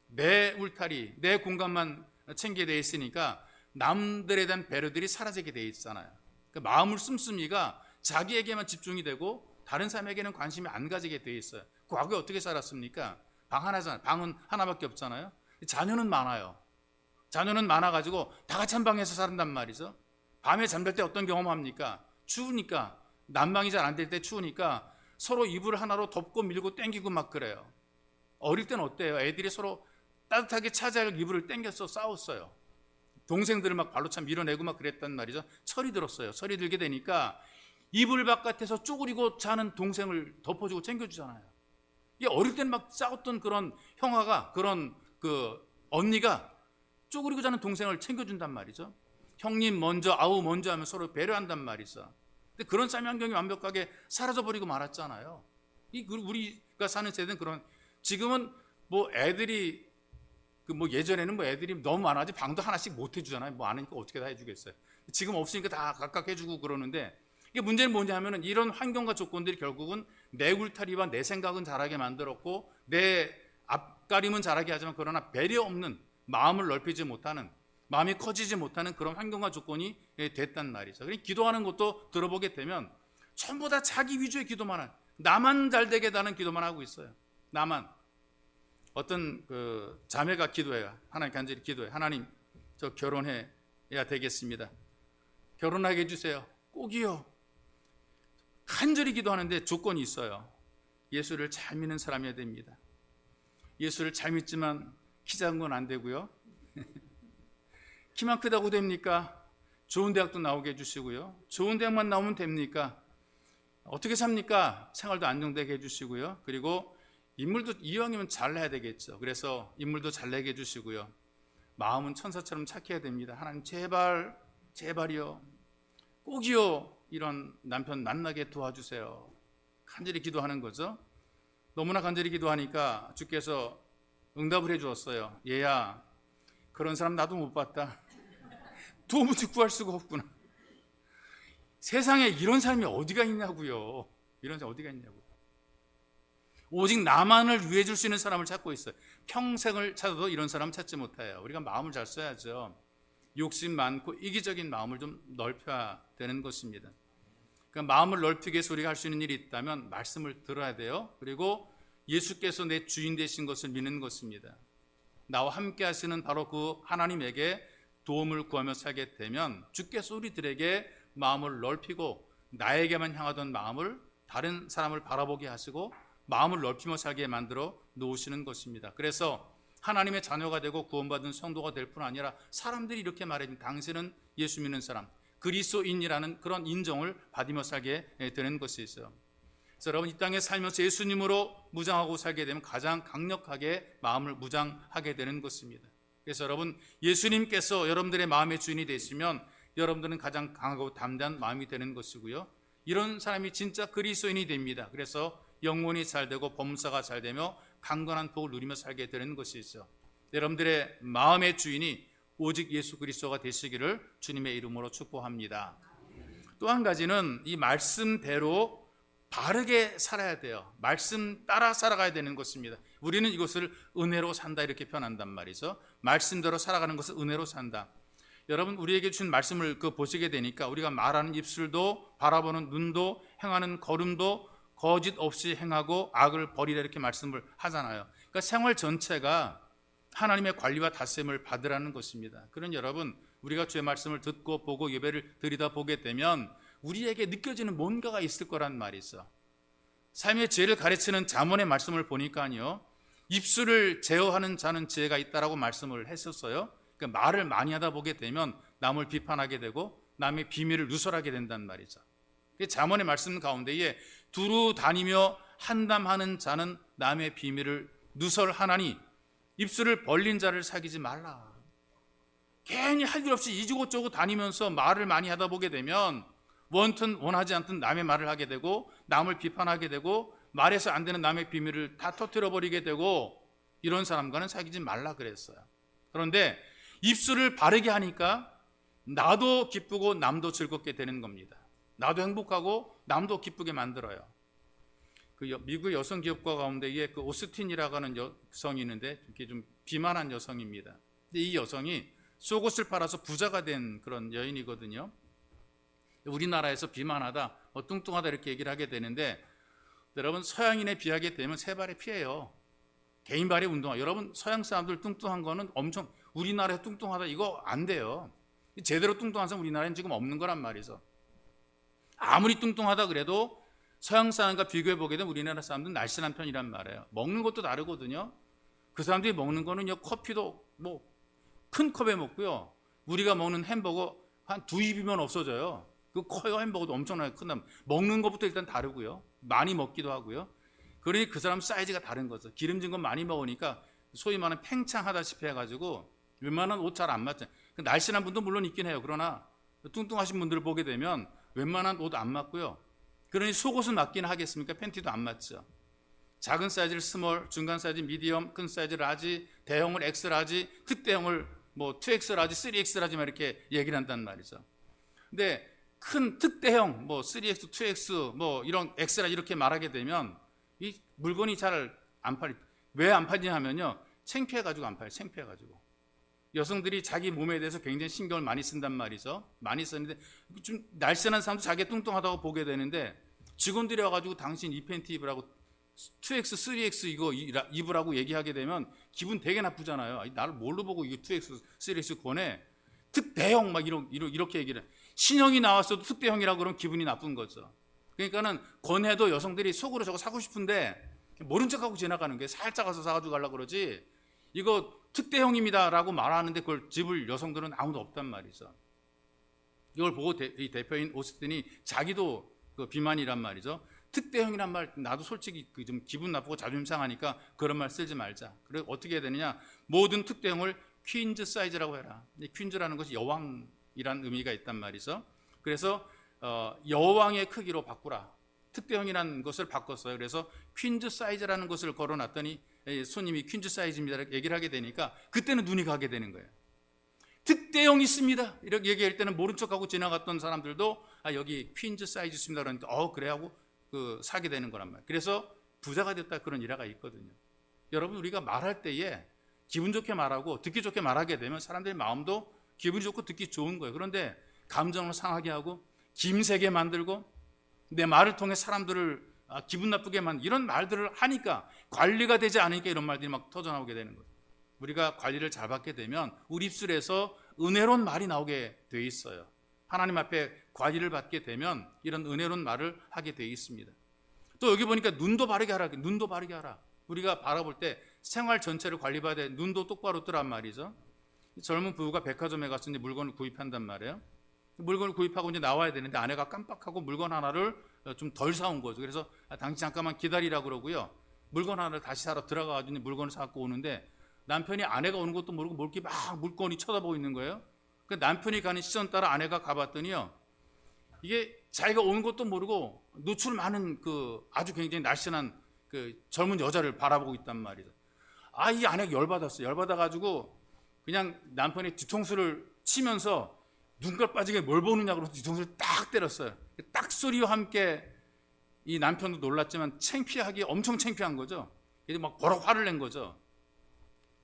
내 울타리, 내 공간만 챙기게 돼 있으니까 남들에 대한 배려들이 사라지게 돼 있잖아요. 그 마음을 씀씀이가 자기에게만 집중이 되고 다른 사람에게는 관심이 안 가지게 돼 있어요. 과거에 어떻게 살았습니까? 방 하나잖아요. 방은 하나밖에 없잖아요. 자녀는 많아요. 자녀는 많아가지고 다 같이 한 방에서 산단 말이죠. 밤에 잠잘 때 어떤 경험합니까? 추우니까, 난방이 잘 안 될 때 추우니까 서로 이불 하나로 덮고 밀고 땡기고 막 그래요. 어릴 때는 어때요? 애들이 서로 따뜻하게 차지할 이불을 땡겨서 싸웠어요. 동생들을 막 발로 차 밀어내고 막 그랬단 말이죠. 철이 들었어요. 철이 들게 되니까 이불 바깥에서 쪼그리고 자는 동생을 덮어주고 챙겨주잖아요. 이게 어릴 때는 막 싸웠던 그런 형아가, 그런 그 언니가 쪼그리고 자는 동생을 챙겨준단 말이죠. 형님 먼저, 아우 먼저 하면 서로 배려한단 말이죠. 근데 그런 삶의 환경이 완벽하게 사라져버리고 말았잖아요. 우리가 사는 세대는 그런, 지금은 뭐 애들이 뭐 예전에는 뭐 애들이 너무 많아지 방도 하나씩 못 해주잖아요. 뭐 아니니까 어떻게 다 해주겠어요. 지금 없으니까 다 각각 해주고 그러는데, 이게 문제는 뭐냐 하면은 이런 환경과 조건들이 결국은 내 울타리와 내 생각은 잘하게 만들었고 내 앞가림은 잘하게 하지만 그러나 배려 없는, 마음을 넓히지 못하는, 마음이 커지지 못하는 그런 환경과 조건이 됐단 말이죠. 그러니까 기도하는 것도 들어보게 되면 전부 다 자기 위주의 기도만 하는, 나만 잘 되게 하는 기도만 하고 있어요. 나만. 어떤 그 자매가 기도해요. 하나님 간절히 기도해요. 하나님, 저 결혼해야 되겠습니다. 결혼하게 해주세요. 꼭이요. 간절히 기도하는데 조건이 있어요. 예수를 잘 믿는 사람이어야 됩니다. 예수를 잘 믿지만 키 작은 건 안 되고요. 키만 크다고 됩니까? 좋은 대학도 나오게 해주시고요. 좋은 대학만 나오면 됩니까? 어떻게 삽니까? 생활도 안정되게 해주시고요. 그리고 인물도 이왕이면 잘내야 되겠죠. 그래서 인물도 잘내게 해주시고요. 마음은 천사처럼 착해야 됩니다. 하나님 제발, 제발이요, 꼭이요, 이런 남편 만나게 도와주세요. 간절히 기도하는 거죠. 너무나 간절히 기도하니까 주께서 응답을 해주었어요. 얘야, 그런 사람 나도 못 봤다. 도무지 구할 수가 없구나. 세상에 이런 사람이 어디가 있냐고요. 이런 사람이 어디가 있냐고요. 오직 나만을 위해 줄 수 있는 사람을 찾고 있어요. 평생을 찾아도 이런 사람 찾지 못해요. 우리가 마음을 잘 써야죠. 욕심 많고 이기적인 마음을 좀 넓혀야 되는 것입니다. 그러니까 마음을 넓히기 위해서 우리가 할 수 있는 일이 있다면 말씀을 들어야 돼요. 그리고 예수께서 내 주인 되신 것을 믿는 것입니다. 나와 함께 하시는 바로 그 하나님에게 도움을 구하며 살게 되면 주께서 우리들에게 마음을 넓히고 나에게만 향하던 마음을 다른 사람을 바라보게 하시고 마음을 넓히며 살게 만들어 놓으시는 것입니다. 그래서 하나님의 자녀가 되고 구원받은 성도가 될 뿐 아니라 사람들이 이렇게 말해줍니다. 당신은 예수 믿는 사람, 그리스도인이라는 그런 인정을 받으며 살게 되는 것이죠. 그래서 여러분, 이 땅에 살면서 예수님으로 무장하고 살게 되면 가장 강력하게 마음을 무장하게 되는 것입니다. 그래서 여러분, 예수님께서 여러분들의 마음의 주인이 되시면 여러분들은 가장 강하고 담대한 마음이 되는 것이고요. 이런 사람이 진짜 그리스도인이 됩니다. 그래서 영혼이 잘 되고 범사가 잘 되며 강건한 복을 누리며 살게 되는 것이죠. 여러분들의 마음의 주인이 오직 예수 그리스도가 되시기를 주님의 이름으로 축복합니다. 또 한 가지는 이 말씀대로 바르게 살아야 돼요. 말씀 따라 살아가야 되는 것입니다. 우리는 이것을 은혜로 산다 이렇게 표현한단 말이죠. 말씀대로 살아가는 것을 은혜로 산다. 여러분, 우리에게 준 말씀을 보시게 되니까 우리가 말하는 입술도, 바라보는 눈도, 행하는 걸음도 거짓 없이 행하고 악을 버리라 이렇게 말씀을 하잖아요. 그러니까 생활 전체가 하나님의 관리와 다스림을 받으라는 것입니다. 그런 여러분, 우리가 주의 말씀을 듣고 보고 예배를 드리다 보게 되면 우리에게 느껴지는 뭔가가 있을 거란 말이죠. 삶의 지혜를 가르치는 잠언의 말씀을 보니까요, 입술을 제어하는 자는 지혜가 있다라고 말씀을 했었어요. 그러니까 말을 많이 하다 보게 되면 남을 비판하게 되고 남의 비밀을 누설하게 된단 말이죠. 잠언의 말씀 가운데에 두루 다니며 한담하는 자는 남의 비밀을 누설하나니 입술을 벌린 자를 사귀지 말라. 괜히 할 일 없이 이주고저고 다니면서 말을 많이 하다 보게 되면 원하지 않던 남의 말을 하게 되고 남을 비판하게 되고 말해서 안 되는 남의 비밀을 다 터뜨려 버리게 되고 이런 사람과는 사귀지 말라 그랬어요. 그런데 입술을 바르게 하니까 나도 기쁘고 남도 즐겁게 되는 겁니다. 나도 행복하고 남도 기쁘게 만들어요. 그 미국 여성 기업가 가운데에 그 오스틴이라고 하는 여성이 있는데 이렇게 좀 비만한 여성입니다. 근데 이 여성이 속옷을 팔아서 부자가 된 그런 여인이거든요. 우리나라에서 비만하다, 뚱뚱하다 이렇게 얘기를 하게 되는데 여러분 서양인에 비하게 되면 세 발의 피해요. 개인 발의 운동화. 여러분 서양 사람들 뚱뚱한 거는 엄청 우리나라에서 뚱뚱하다 이거 안 돼요. 제대로 뚱뚱한 사람 우리나라에는 지금 없는 거란 말이죠. 아무리 뚱뚱하다 그래도 서양 사람과 비교해 보게 되면 우리나라 사람들은 날씬한 편이란 말이에요. 먹는 것도 다르거든요. 그 사람들이 먹는 거는요, 커피도 뭐 큰 컵에 먹고요. 우리가 먹는 햄버거 한 2입이면 없어져요. 그 커요 햄버거도 엄청나게 큰다. 먹는 것부터 일단 다르고요. 많이 먹기도 하고요. 그러니 그 사람 사이즈가 다른 거죠. 기름진 건 많이 먹으니까 소위 말하는 팽창하다시피 해가지고 웬만한 옷 잘 안 맞죠. 날씬한 분도 물론 있긴 해요. 그러나 뚱뚱하신 분들을 보게 되면 웬만한 옷 안 맞고요. 그러니 속옷은 맞긴 하겠습니까? 팬티도 안 맞죠. 작은 사이즈를 스몰, 중간 사이즈 미디엄, 큰 사이즈 라지, 대형을 엑스 라지, 특대형을 뭐 2X 라지, 3X 라지 막 이렇게 얘기를 한단 말이죠. 근데 큰 특대형 뭐 3X, 2X 뭐 이런 엑스라 이렇게 말하게 되면 이 물건이 잘 안 팔리. 왜 안 팔리냐 하면요. 창피해 가지고 안 팔려요. 창피해 가지고. 여성들이 자기 몸에 대해서 굉장히 신경을 많이 쓴단 말이죠. 많이 쓰는데 좀 날씬한 사람도 자기 뚱뚱하다고 보게 되는데 직원들이 와가지고 당신 이 팬티 입으라고 2X, 3X 이거 입으라고 얘기하게 되면 기분 되게 나쁘잖아요. 나를 뭘로 보고 이거 2X, 3X 권해? 특대형 막 이렇게 얘기를 해. 신형이 나왔어도 특대형이라고 그러면 기분이 나쁜 거죠. 그러니까는 권해도 여성들이 속으로 저거 사고 싶은데 모른 척하고 지나가는 게 살짝 가서 사가지고 가려고 그러지 이거 특대형입니다라고 말하는데 그걸 집을 여성들은 아무도 없단 말이죠. 이걸 보고 이 대표인 오스틴이 자기도 그 비만이란 말이죠. 특대형이란 말 나도 솔직히 좀 기분 나쁘고 자존심 상하니까 그런 말 쓰지 말자. 그래 어떻게 해야 되느냐? 모든 특대형을 퀸즈 사이즈라고 해라. 퀸즈라는 것이 여왕이란 의미가 있단 말이죠. 그래서 여왕의 크기로 바꾸라. 특대형이라는 것을 바꿨어요. 그래서 퀸즈 사이즈라는 것을 걸어놨더니 손님이 퀸즈 사이즈입니다 얘기를 하게 되니까 그때는 눈이 가게 되는 거예요. 특대형이 있습니다 이렇게 얘기할 때는 모른 척하고 지나갔던 사람들도 여기 퀸즈 사이즈 있습니다 그러니까 그래 하고 사게 되는 거란 말이에요. 그래서 부자가 됐다 그런 일화가 있거든요. 여러분 우리가 말할 때에 기분 좋게 말하고 듣기 좋게 말하게 되면 사람들의 마음도 기분이 좋고 듣기 좋은 거예요. 그런데 감정을 상하게 하고 김새게 만들고 내 말을 통해 사람들을 기분 나쁘게 만든 이런 말들을 하니까 관리가 되지 않으니까 이런 말들이 막 터져나오게 되는 거예요. 우리가 관리를 잘 받게 되면 우리 입술에서 은혜로운 말이 나오게 돼 있어요. 하나님 앞에 관리를 받게 되면 이런 은혜로운 말을 하게 돼 있습니다. 또 여기 보니까 눈도 바르게 하라. 눈도 바르게 하라. 우리가 바라볼 때 생활 전체를 관리받아야 돼. 눈도 똑바로 뜨란 말이죠. 젊은 부부가 백화점에 가서 이제 물건을 구입한단 말이에요. 물건을 구입하고 이제 나와야 되는데 아내가 깜빡하고 물건 하나를 좀 덜 사온 거죠. 그래서 당신 잠깐만 기다리라 그러고요. 물건 하나를 다시 사러 들어가가지고 물건을 사갖고 오는데 남편이 아내가 오는 것도 모르고 뭘 이렇게 막 물건이 쳐다보고 있는 거예요. 그 남편이 가는 시선 따라 아내가 가봤더니요. 이게 자기가 오는 것도 모르고 노출 많은 그 아주 굉장히 날씬한 그 젊은 여자를 바라보고 있단 말이죠. 이 아내가 열받았어요. 열받아가지고 그냥 남편이 뒤통수를 치면서 눈깔 빠지게 뭘 보느냐 그러면서 뒤통수를 딱 때렸어요. 딱 소리와 함께 이 남편도 놀랐지만 창피하기 엄청 창피한 거죠. 그래서 막 버럭 화를 낸 거죠.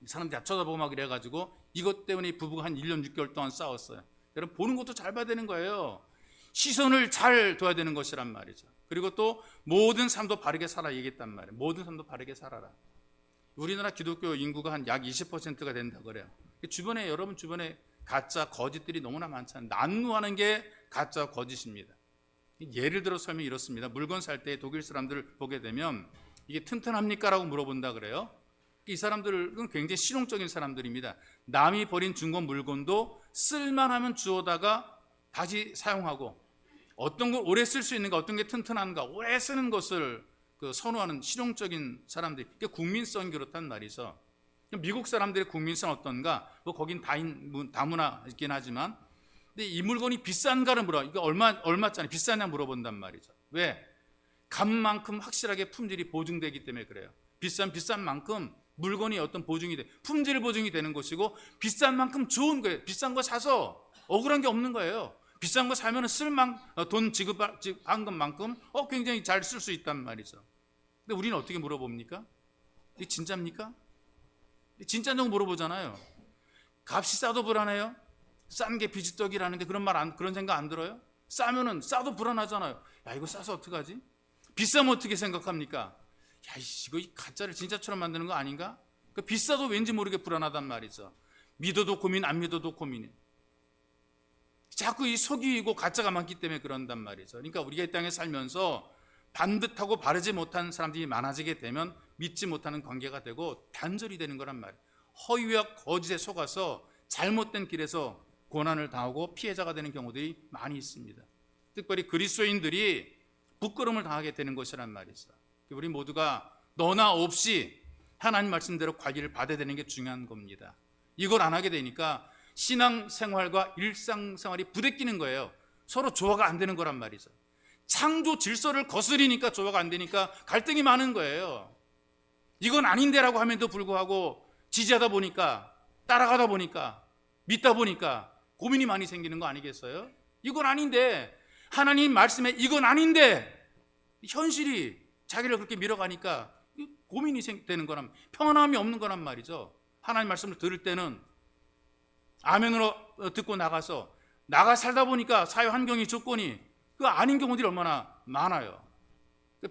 사람들이 쳐다보고 막 이래가지고 이것 때문에 부부가 한 1년 6개월 동안 싸웠어요. 여러분 보는 것도 잘 봐야 되는 거예요. 시선을 잘 둬야 되는 것이란 말이죠. 그리고 또 모든 삶도 바르게 살아 얘기했단 말이에요. 모든 삶도 바르게 살아라. 우리나라 기독교 인구가 한 약 20%가 된다 그래요. 주변에 여러분 주변에 가짜 거짓들이 너무나 많잖아요. 난무하는 게 가짜 거짓입니다. 예를 들어 설명이 이렇습니다. 물건 살 때 독일 사람들을 보게 되면 이게 튼튼합니까? 라고 물어본다 그래요. 이 사람들은 굉장히 실용적인 사람들입니다. 남이 버린 중고 물건도 쓸만하면 주워다가 다시 사용하고 어떤 걸 오래 쓸 수 있는가 어떤 게 튼튼한가 오래 쓰는 것을 선호하는 실용적인 사람들. 이게 국민성이 그렇단 말이죠. 미국 사람들의 국민성 어떤가? 거긴 다문화 있긴 하지만 근데 이 물건이 비싼가를 물어. 이거 얼마짜리 비싸냐 물어본단 말이죠. 왜? 값만큼 확실하게 품질이 보증되기 때문에 그래요. 비싼 만큼 물건이 어떤 보증이 돼. 품질 보증이 되는 것이고 비싼 만큼 좋은 거예요. 비싼 거 사서 억울한 게 없는 거예요. 비싼 거 사면 돈 지급한 것만큼 굉장히 잘 쓸 수 있단 말이죠. 근데 우리는 어떻게 물어봅니까? 이게 진짜입니까? 진짜냐고 물어보잖아요. 값이 싸도 불안해요? 싼 게 비지떡이라는데 그런 생각 안 들어요? 싸면은 싸도 불안하잖아요. 야, 이거 싸서 어떡하지? 비싸면 어떻게 생각합니까? 야, 이거 가짜를 진짜처럼 만드는 거 아닌가? 비싸도 왠지 모르게 불안하단 말이죠. 믿어도 고민, 안 믿어도 고민해. 자꾸 이 속이고 가짜가 많기 때문에 그런단 말이죠. 그러니까 우리가 이 땅에 살면서 반듯하고 바르지 못한 사람들이 많아지게 되면 믿지 못하는 관계가 되고 단절이 되는 거란 말이에요. 허위와 거짓에 속아서 잘못된 길에서 고난을 당하고 피해자가 되는 경우들이 많이 있습니다. 특별히 그리스도인들이 부끄러움을 당하게 되는 것이란 말이죠. 우리 모두가 너나 없이 하나님 말씀대로 관리를 받아야 되는 게 중요한 겁니다. 이걸 안 하게 되니까 신앙생활과 일상생활이 부대끼는 거예요. 서로 조화가 안 되는 거란 말이죠. 창조 질서를 거스리니까 조화가 안 되니까 갈등이 많은 거예요. 이건 아닌데라고 함에도 불구하고 지지하다 보니까, 따라가다 보니까, 믿다 보니까 고민이 많이 생기는 거 아니겠어요? 이건 아닌데, 하나님 말씀에 이건 아닌데 현실이 자기를 그렇게 밀어가니까 고민이 되는 거란, 평안함이 없는 거란 말이죠. 하나님 말씀을 들을 때는 아멘으로 듣고 나가 살다 보니까 사회 환경이 조건이 그 아닌 경우들이 얼마나 많아요.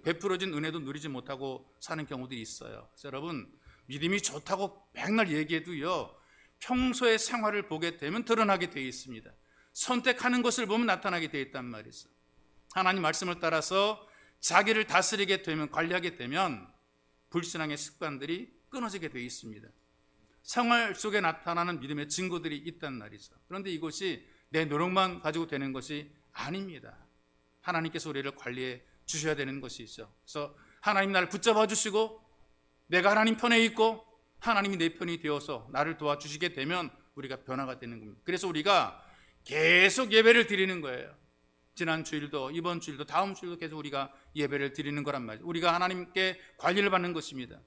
베풀어진 은혜도 누리지 못하고 사는 경우들이 있어요. 그래서 여러분, 믿음이 좋다고 맨날 얘기해도요, 평소의 생활을 보게 되면 드러나게 되어 있습니다. 선택하는 것을 보면 나타나게 되어 있단 말이죠. 하나님 말씀을 따라서 자기를 다스리게 되면, 관리하게 되면 불신앙의 습관들이 끊어지게 되어 있습니다. 생활 속에 나타나는 믿음의 증거들이 있단 말이죠. 그런데 이것이 내 노력만 가지고 되는 것이 아닙니다. 하나님께서 우리를 관리해 주셔야 되는 것이죠. 그래서 하나님 나를 붙잡아 주시고 내가 하나님 편에 있고 하나님이 내 편이 되어서 나를 도와주시게 되면 우리가 변화가 되는 겁니다. 그래서 우리가 계속 예배를 드리는 거예요. 지난 주일도, 이번 주일도, 다음 주일도 계속 우리가 예배를 드리는 거란 말이죠. 우리가 하나님께 관리를 받는 것입니다.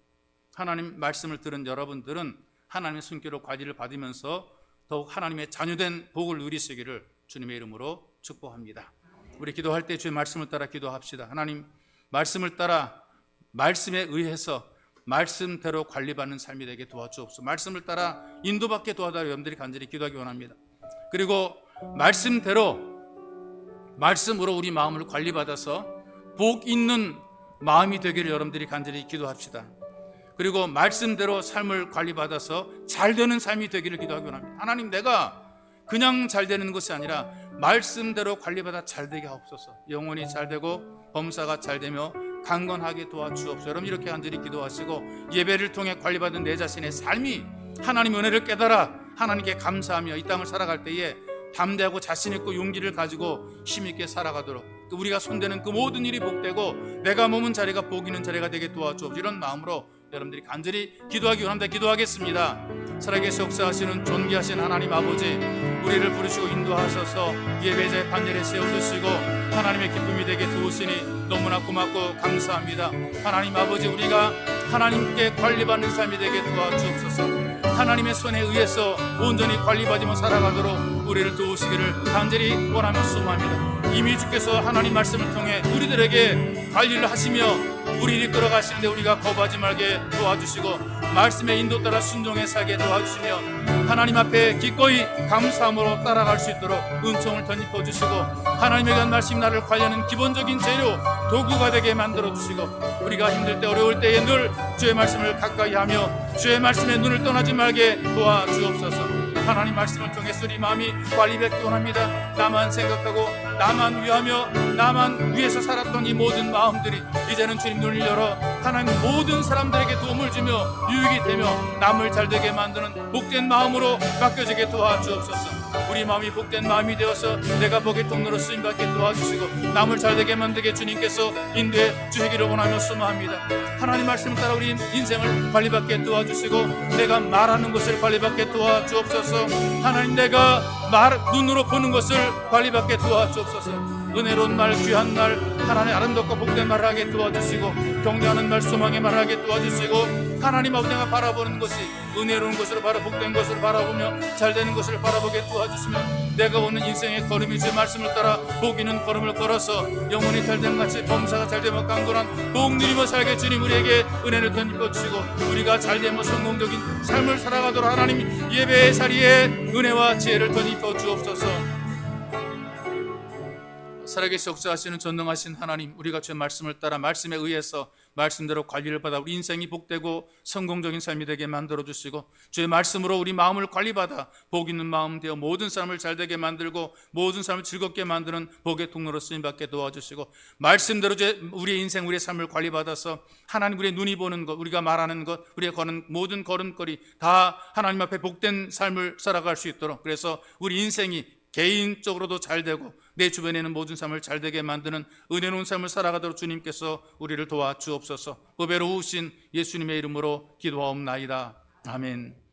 하나님 말씀을 들은 여러분들은 하나님의 손길로 관리를 받으면서 더욱 하나님의 자녀된 복을 누리시기를 주님의 이름으로 축복합니다. 우리 기도할 때 주의 말씀을 따라 기도합시다. 하나님 말씀을 따라, 말씀에 의해서 말씀대로 관리받는 삶이 되게 도와주옵소서. 말씀을 따라 인도받게 도와달라 여러분들이 간절히 기도하기 원합니다. 그리고 말씀으로 우리 마음을 관리받아서 복 있는 마음이 되기를 여러분들이 간절히 기도합시다. 그리고 말씀대로 삶을 관리받아서 잘 되는 삶이 되기를 기도하기 원합니다. 하나님, 내가 그냥 잘 되는 것이 아니라 말씀대로 관리받아 잘 되게 하옵소서. 영혼이 잘 되고 범사가 잘 되며 강건하게 도와주옵소서. 여러분 이렇게 간절히 기도하시고 예배를 통해 관리받은 내 자신의 삶이 하나님 은혜를 깨달아 하나님께 감사하며 이 땅을 살아갈 때에 담대하고 자신 있고 용기를 가지고 힘있게 살아가도록, 우리가 손대는 그 모든 일이 복되고 내가 머문 자리가 복 있는 자리가 되게 도와주옵소서. 이런 마음으로 여러분들이 간절히 기도하기 원합니다. 기도하겠습니다. 살아계시 역사하시는 존귀하신 하나님 아버지, 우리를 부르시고 인도하셔서 예배자의 반열에 세워두시고 하나님의 기쁨이 되게 도우시니 너무나 고맙고 감사합니다. 하나님 아버지, 우리가 하나님께 관리받는 삶이 되게 도와주옵소서. 하나님의 손에 의해서 온전히 관리받으며 살아가도록 우리를 도우시기를 간절히 원하며 소망합니다. 이미 주께서 하나님 말씀을 통해 우리들에게 관리를 하시며 우리를 이끌어가시는데 우리가 거부하지 말게 도와주시고 말씀의 인도 따라 순종해 살게 도와주시며 하나님 앞에 기꺼이 감사함으로 따라갈 수 있도록 은총을 덧입혀 주시고 하나님의 간 말씀 나를 관리하는 기본적인 재료, 도구가 되게 만들어 주시고 우리가 힘들 때 어려울 때에 늘 주의 말씀을 가까이 하며 주의 말씀에 눈을 떠나지 말게 도와주옵소서. 하나님 말씀을 통해서 우리 마음이 관리받기 원합니다. 나만 생각하고 나만 위하며 나만 위해서 살았던 이 모든 마음들이 이제는 주님 눈을 열어 하나님 모든 사람들에게 도움을 주며 유익이 되며 남을 잘되게 만드는 복된 마음으로 바뀌어지게 도와주옵소서. 우리 마음이 복된 마음이 되어서 내가 복의 통로로 쓰임받게 도와주시고 남을 잘되게 만들게 주님께서 인도해 주시기를 원하며 소망합니다. 하나님 말씀을 따라 우리 인생을 관리받게 도와주시고 내가 말하는 것을 관리받게 도와주옵소서. 하나님 내가 눈으로 보는 것을 관리받게 도와주옵소서. 은혜로운 말, 귀한 말, 하나님 아름답고 복된 말을 하게 도와주시고 격려하는 말, 소망의 말을 하게 도와주시고 하나님 아버지 내가 바라보는 것이 은혜로운 것으로 복된 것을 바라보며 잘되는 것을 바라보게 도와주시며 내가 오는 인생의 걸음이 주 말씀을 따라 복 있는 걸음을 걸어서 영혼이 잘됨 같이 범사가 잘되며 강건한 복 누리며 살게 주님 우리에게 은혜를 덧입어 주시고 우리가 잘되며 성공적인 삶을 살아가도록 하나님 예배의 자리에 은혜와 지혜를 덧입어 주옵소서. 살아계시 역사하시는 전능하신 하나님, 우리가 주의 말씀을 따라 말씀에 의해서 말씀대로 관리를 받아 우리 인생이 복되고 성공적인 삶이 되게 만들어 주시고 주의 말씀으로 우리 마음을 관리받아 복 있는 마음 되어 모든 삶을 잘되게 만들고 모든 삶을 즐겁게 만드는 복의 통로로 쓰임받게 도와주시고 말씀대로 우리의 인생, 우리의 삶을 관리받아서 하나님 우리의 눈이 보는 것, 우리가 말하는 것, 우리의 거는 모든 걸음걸이 다 하나님 앞에 복된 삶을 살아갈 수 있도록, 그래서 우리 인생이 개인적으로도 잘되고 내 주변에는 모든 삶을 잘되게 만드는 은혜로운 삶을 살아가도록 주님께서 우리를 도와주옵소서. 보배로우신 예수님의 이름으로 기도하옵나이다. 아멘.